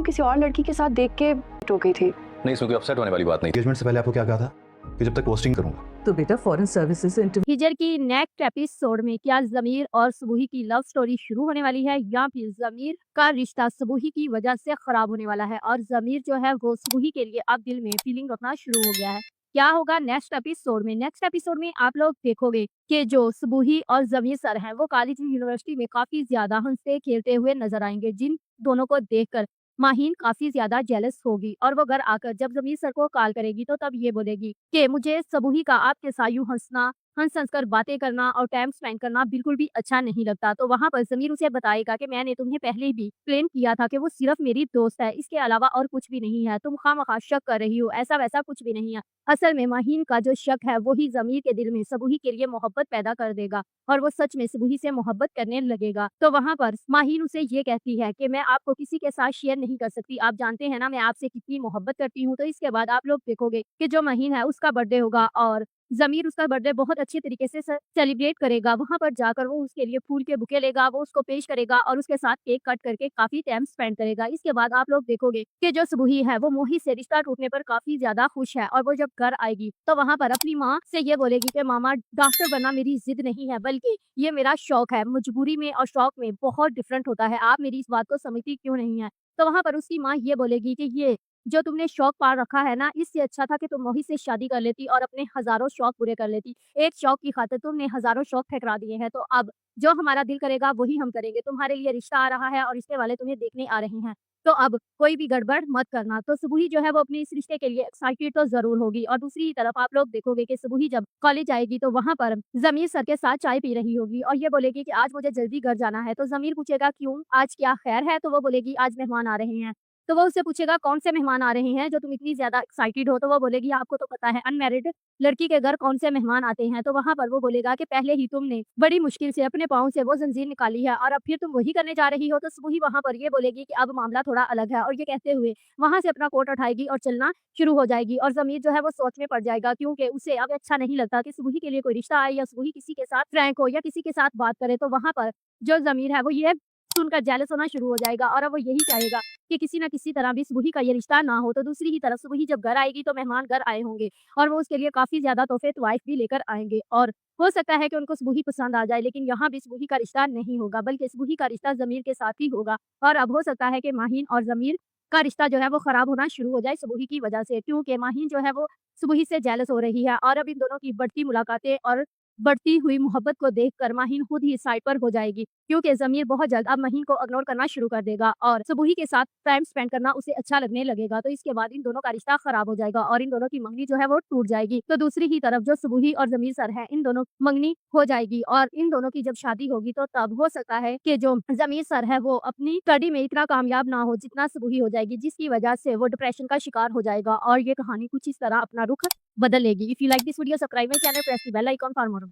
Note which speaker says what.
Speaker 1: किसी और लड़की के साथ देख के टो गई थी।
Speaker 2: नहीं, इसमें कोई अपसेट होने वाली बात नहीं।
Speaker 3: एंगेजमेंट से पहले आपको क्या कहा था कि जब तक पोस्टिंग करूंगा।
Speaker 4: तो बेटा फॉरेन सर्विसेज से इंटरव्यू
Speaker 5: हिजर की नेक्स्ट एपिसोड में क्या ज़मीर और सुबुही की लव स्टोरी शुरू होने वाली है या फिर ज़मीर का रिश्ता सुबुही की वजह से खराब होने वाला है और ज़मीर जो है वो सुबुही के लिए अब दिल में फीलिंग रखना शुरू हो गया है। क्या होगा नेक्स्ट एपिसोड में? नेक्स्ट एपिसोड में आप लोग देखोगे कि जो सुबुही और ज़मीर सर हैं वो कॉलेज यूनिवर्सिटी में काफी ज्यादा हंसते खेलते हुए नजर आएंगे, जिन दोनों को देखकर माहीन काफी ज्यादा जेलस होगी और वो घर आकर जब ज़मीर सर को कॉल करेगी तो तब ये बोलेगी कि मुझे सुबुही का आपके साथ यूं हंस हंस कर बातें करना और टाइम स्पेंड करना बिल्कुल भी अच्छा नहीं लगता। तो वहाँ पर ज़मीर उसे बताएगा कि मैंने तुम्हें पहले भी एक्सप्लेन किया था कि वो सिर्फ मेरी दोस्त है, इसके अलावा और कुछ भी नहीं है, तुम खामखा शक कर रही हो, ऐसा वैसा कुछ भी नहीं है। असल में माहीन का जो शक है वही ज़मीर के दिल में सुबुही के लिए मोहब्बत पैदा कर देगा और वो सच में सुबुही से मोहब्बत करने लगेगा। तो वहाँ पर माहीन उसे ये कहती है कि मैं आपको किसी के साथ शेयर नहीं कर सकती, आप जानते हैं ना मैं आपसे कितनी मोहब्बत करती हूँ। तो इसके बाद आप लोग देखोगे कि जो माहीन है उसका बर्थडे होगा और ज़मीर उसका बर्थडे बहुत अच्छे तरीके से सेलिब्रेट करेगा। वहाँ पर जाकर वो उसके लिए फूल के बुके लेगा, वो उसको पेश करेगा और उसके साथ केक कट करके काफी टाइम स्पेंड करेगा। इसके बाद आप लोग देखोगे कि जो सुबुही है वो मोहित से रिश्ता टूटने पर काफी ज्यादा खुश है और वो जब घर आएगी तो वहाँ पर अपनी माँ से ये बोलेगी कि मामा डॉक्टर बनना मेरी जिद नहीं है बल्कि ये मेरा शौक है। मजबूरी में और शौक में बहुत डिफरेंट होता है, आप मेरी इस बात को समझती क्यों नहीं है? तो वहाँ पर उसकी माँ ये बोलेगी कि ये जो तुमने शौक पाल रखा है ना, इससे अच्छा था कि तुम मोहित से शादी कर लेती और अपने हजारों शौक पूरे कर लेती। एक शौक की खातिर तुमने हजारों शौक ठकरा दिए हैं, तो अब जो हमारा दिल करेगा वही हम करेंगे। तुम्हारे लिए रिश्ता आ रहा है और रिश्ते वाले तुम्हें देखने आ रहे हैं, तो अब कोई भी गड़बड़ मत करना। तो सुबुही जो है वो अपने इस रिश्ते के लिए एक्साइटेड तो जरूर होगी और दूसरी तरफ आप लोग देखोगे कि सुबुही जब कॉलेज आएगी तो वहाँ पर ज़मीर सर के साथ चाय पी रही होगी और ये बोलेगी कि आज मुझे जल्दी घर जाना है। तो ज़मीर पूछेगा क्यों, आज क्या खैर है? तो वो बोलेगी आज मेहमान आ रहे हैं। तो वो उससे पूछेगा कौन से मेहमान आ रहे हैं जो तुम इतनी ज्यादा एक्साइटेड हो? तो वो बोलेगी आपको तो पता है अनमैरिड लड़की के घर कौन से मेहमान आते हैं। तो वहाँ पर वो बोलेगा कि पहले ही तुमने बड़ी मुश्किल से अपने पाँव से वो जंजीर निकाली है और अब फिर तुम वही करने जा रही हो। तो सुबुही वहाँ पर ये बोलेगी कि अब मामला थोड़ा अलग है और ये कहते हुए वहाँ से अपना कोट उठाएगी और चलना शुरू हो जाएगी और ज़मीर जो है वो सोच में पड़ जाएगा, क्योंकि उसे अब अच्छा नहीं लगता कि सुबुही के लिए कोई रिश्ता आए या सुबुही किसी के साथ फ्रैंक हो या किसी के साथ बात करे। तो वहाँ पर जो ज़मीर है वो ये सुनकर जेलस होना शुरू हो जाएगा और अब वो यही चाहेगा कि किसी न किसी तरह भी सुबुही का ये रिश्ता ना हो। तो दूसरी ही तरफ सुबुही जब घर आएगी तो मेहमान घर आए होंगे और वो उसके लिए काफी ज्यादा तोहफे तवाइफ भी लेकर आएंगे और हो सकता है कि उनको सुबुही पसंद आ जाए, लेकिन यहाँ भी सुबुही का रिश्ता नहीं होगा बल्कि सुबुही का रिश्ता ज़मीर के साथ ही होगा। और अब हो सकता है कि माहीन और ज़मीर का रिश्ता जो है वो खराब होना शुरू हो जाए सुबुही की वजह से, क्योंकि माहीन जो है वो सुबुही से जेलस हो रही है और अब इन दोनों की बढ़ती मुलाकातें और बढ़ती हुई मोहब्बत को देखकर माहीन खुद ही साइड पर हो जाएगी, क्योंकि ज़मीर बहुत जल्द अब माहीन को इग्नोर करना शुरू कर देगा और सुबुही के साथ टाइम स्पेंड करना उसे अच्छा लगने लगेगा। तो इसके बाद इन दोनों का रिश्ता खराब हो जाएगा और इन दोनों की मंगनी जो है वो टूट जाएगी। तो दूसरी ही तरफ जो सुबुही और ज़मीर सर है इन दोनों मंगनी हो जाएगी और इन दोनों की जब शादी होगी तो तब हो सकता है कि जो ज़मीर सर है वो अपनी स्टडी में इतना कामयाब ना हो जितना सुबुही हो जाएगी, जिसकी वजह से वो डिप्रेशन का शिकार हो जाएगा और ये कहानी कुछ इस तरह अपना रुख बदल लेगी। If you like this video subscribe my channel, press the bell icon for more.